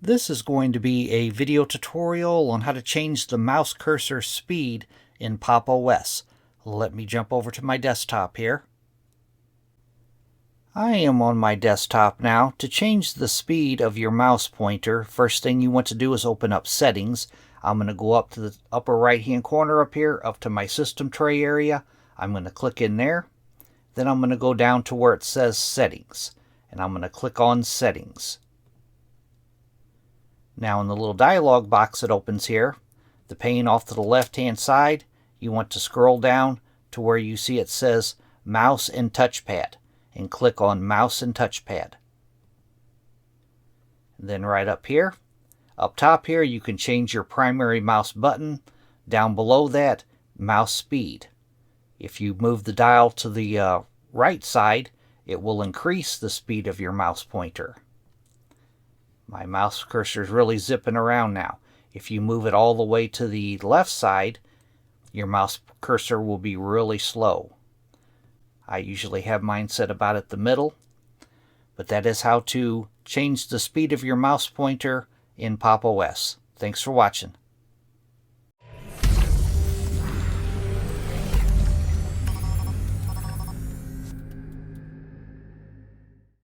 This is going to be a video tutorial on how to change the mouse cursor speed in Pop! OS. Let me jump over to my desktop here. I am on my desktop now. To change the speed of your mouse pointer, first thing you want to do is open up Settings. I'm going to go up to the upper right hand corner up here, up to my system tray area. I'm going to click in there. Then I'm going to go down to where it says Settings, and I'm going to click on Settings. Now in the little dialog box that opens here, the pane off to the left hand side, you want to scroll down to where you see it says Mouse and Touchpad, and click on Mouse and Touchpad. And then right up here, up top here, you can change your primary mouse button. Down below that, mouse speed. If you move the dial to the right side, it will increase the speed of your mouse pointer. My mouse cursor is really zipping around now. If you move it all the way to the left side, your mouse cursor will be really slow. I usually have mine set about at the middle, but that is how to change the speed of your mouse pointer in Pop! OS. Thanks for watching.